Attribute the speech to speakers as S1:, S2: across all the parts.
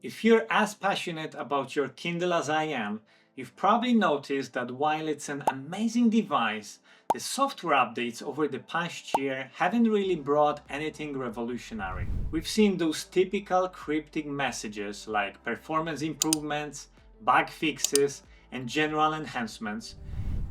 S1: If you're as passionate about your Kindle as I am, you've probably noticed that while it's an amazing device, the software updates over the past year haven't really brought anything revolutionary. We've seen those typical cryptic messages like performance improvements, bug fixes, and general enhancements,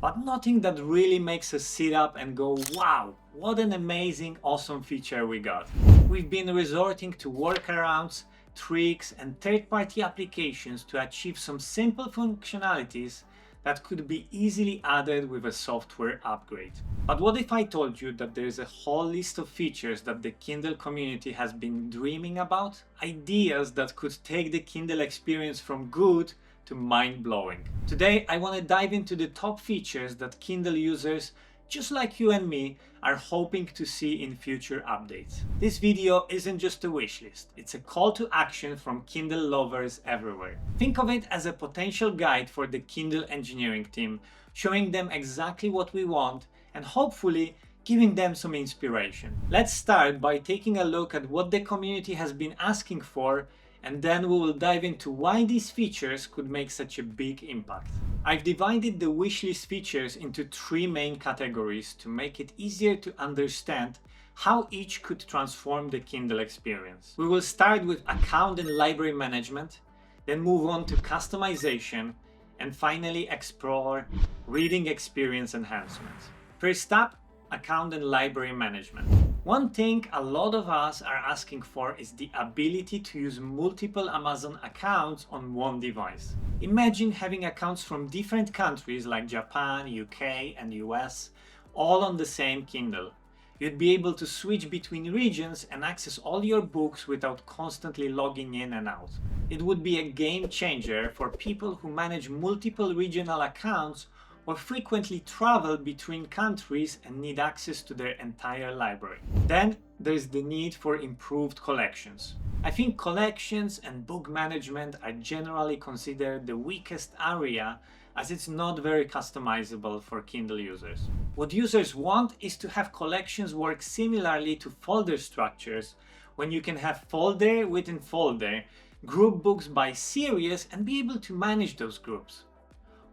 S1: but nothing that really makes us sit up and go, wow, what an amazing, awesome feature we got. We've been resorting to workarounds, tricks, and third-party applications to achieve some simple functionalities that could be easily added with a software upgrade. But what if I told you that there's a whole list of features that the Kindle community has been dreaming about? Ideas that could take the Kindle experience from good to mind-blowing. Today, I want to dive into the top features that Kindle users, just like you and me, are hoping to see in future updates. This video isn't just a wish list, it's a call to action from Kindle lovers everywhere. Think of it as a potential guide for the Kindle engineering team, showing them exactly what we want and hopefully giving them some inspiration. Let's start by taking a look at what the community has been asking for, and then we will dive into why these features could make such a big impact. I've divided the wishlist features into three main categories to make it easier to understand how each could transform the Kindle experience. We will start with account and library management, then move on to customization, and finally explore reading experience enhancements. First up, account and library management. One thing a lot of us are asking for is the ability to use multiple Amazon accounts on one device. Imagine having accounts from different countries like Japan, UK, and US, all on the same Kindle. You'd be able to switch between regions and access all your books without constantly logging in and out. It would be a game changer for people who manage multiple regional accounts or frequently travel between countries and need access to their entire library. Then there's the need for improved collections. I think collections and book management are generally considered the weakest area, as it's not very customizable for Kindle users. What users want is to have collections work similarly to folder structures, when you can have folder within folder, group books by series, and be able to manage those groups.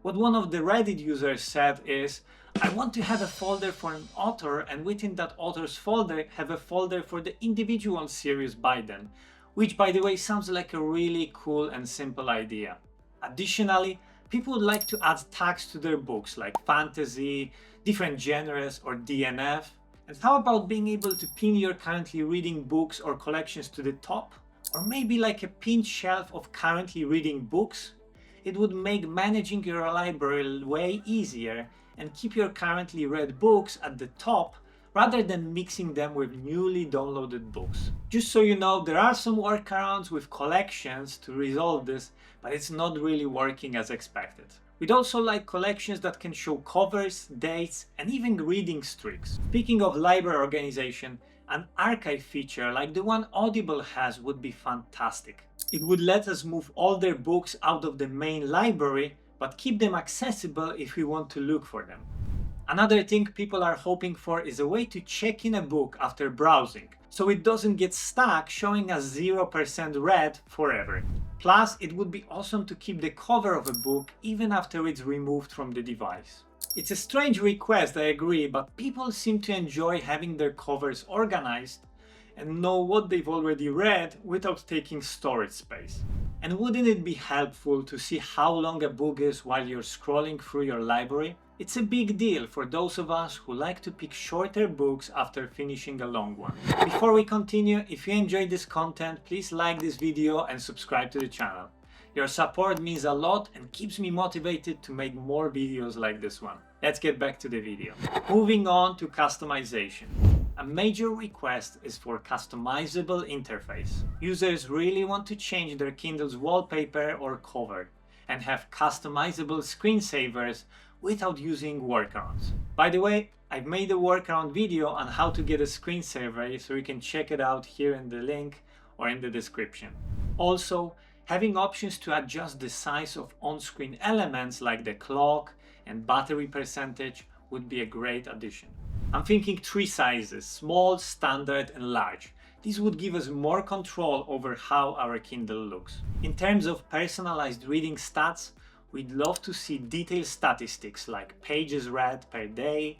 S1: What one of the Reddit users said is, I want to have a folder for an author, and within that author's folder have a folder for the individual series by them, which by the way sounds like a really cool and simple idea. Additionally, people would like to add tags to their books like fantasy, different genres, or DNF. And how about being able to pin your currently reading books or collections to the top? Or maybe like a pinned shelf of currently reading books? It would make managing your library way easier and keep your currently read books at the top rather than mixing them with newly downloaded books. Just so you know, there are some workarounds with collections to resolve this, but it's not really working as expected. We'd also like collections that can show covers, dates, and even reading streaks. Speaking of library organization, an archive feature like the one Audible has would be fantastic. It would let us move all their books out of the main library, but keep them accessible if we want to look for them. Another thing people are hoping for is a way to check in a book after browsing, so it doesn't get stuck showing us 0% read forever. Plus, it would be awesome to keep the cover of a book even after it's removed from the device. It's a strange request, I agree, but people seem to enjoy having their covers organized and know what they've already read without taking storage space. And wouldn't it be helpful to see how long a book is while you're scrolling through your library? It's a big deal for those of us who like to pick shorter books after finishing a long one. Before we continue, if you enjoyed this content, please like this video and subscribe to the channel. Your support means a lot and keeps me motivated to make more videos like this one. Let's get back to the video. Moving on to customization. A major request is for customizable interface. Users really want to change their Kindle's wallpaper or cover and have customizable screensavers without using workarounds. By the way, I've made a workaround video on how to get a screensaver, so you can check it out here in the link or in the description. Also, having options to adjust the size of on-screen elements like the clock and battery percentage would be a great addition. I'm thinking three sizes: small, standard, and large. This would give us more control over how our Kindle looks. In terms of personalized reading stats, we'd love to see detailed statistics like pages read per day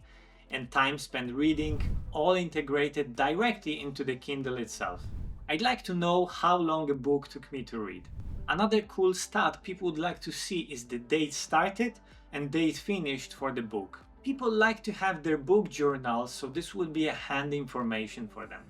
S1: and time spent reading, all integrated directly into the Kindle itself. I'd like to know how long a book took me to read. Another cool stat people would like to see is the date started and date finished for the book. People like to have their book journals, so this would be a handy information for them.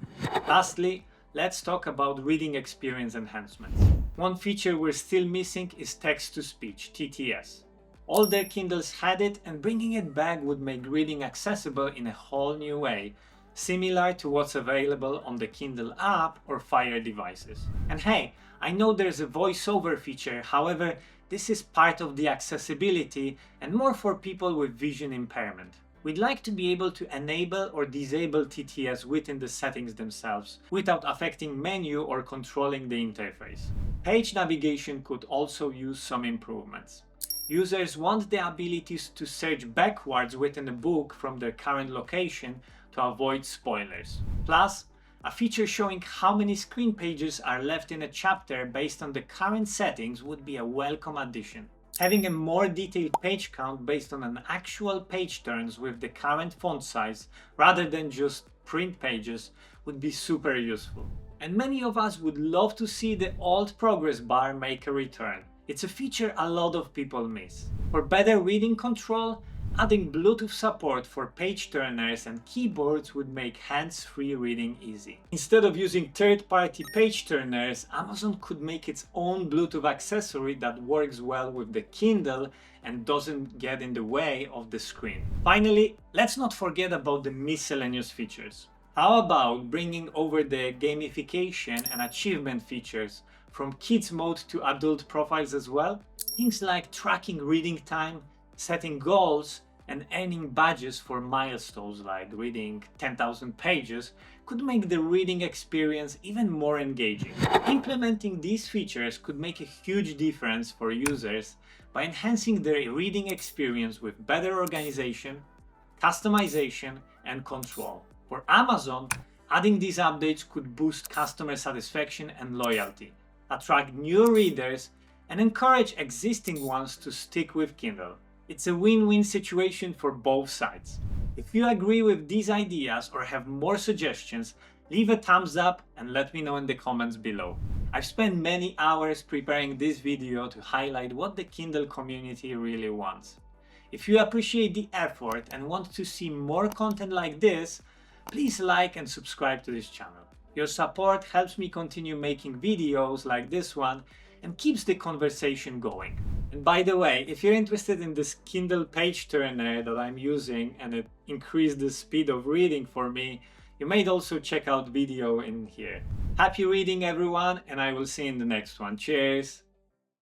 S1: Lastly, let's talk about reading experience enhancements. One feature we're still missing is text-to-speech, TTS. All their Kindles had it, and bringing it back would make reading accessible in a whole new way, similar to what's available on the Kindle app or Fire devices. And hey, I know there's a voiceover feature, however, this is part of the accessibility and more for people with vision impairment. We'd like to be able to enable or disable TTS within the settings themselves, without affecting menu or controlling the interface. Page navigation could also use some improvements. Users want the abilities to search backwards within a book from their current location to avoid spoilers. Plus, a feature showing how many screen pages are left in a chapter based on the current settings would be a welcome addition. Having a more detailed page count based on an actual page turns with the current font size rather than just print pages would be super useful. And many of us would love to see the old progress bar make a return. It's a feature a lot of people miss. For better reading control, adding Bluetooth support for page turners and keyboards would make hands-free reading easy. Instead of using third-party page turners, Amazon could make its own Bluetooth accessory that works well with the Kindle and doesn't get in the way of the screen. Finally, let's not forget about the miscellaneous features. How about bringing over the gamification and achievement features from kids mode to adult profiles as well? Things like tracking reading time, setting goals, and earning badges for milestones like reading 10,000 pages could make the reading experience even more engaging. Implementing these features could make a huge difference for users by enhancing their reading experience with better organization, customization, and control. For Amazon, adding these updates could boost customer satisfaction and loyalty, attract new readers, and encourage existing ones to stick with Kindle. It's a win-win situation for both sides. If you agree with these ideas or have more suggestions, leave a thumbs up and let me know in the comments below. I've spent many hours preparing this video to highlight what the Kindle community really wants. If you appreciate the effort and want to see more content like this, please like and subscribe to this channel. Your support helps me continue making videos like this one and keeps the conversation going. And by the way, if you're interested in this Kindle page turner that I'm using and it increased the speed of reading for me, you might also check out video in here. Happy reading everyone, and I will see you in the next one. Cheers!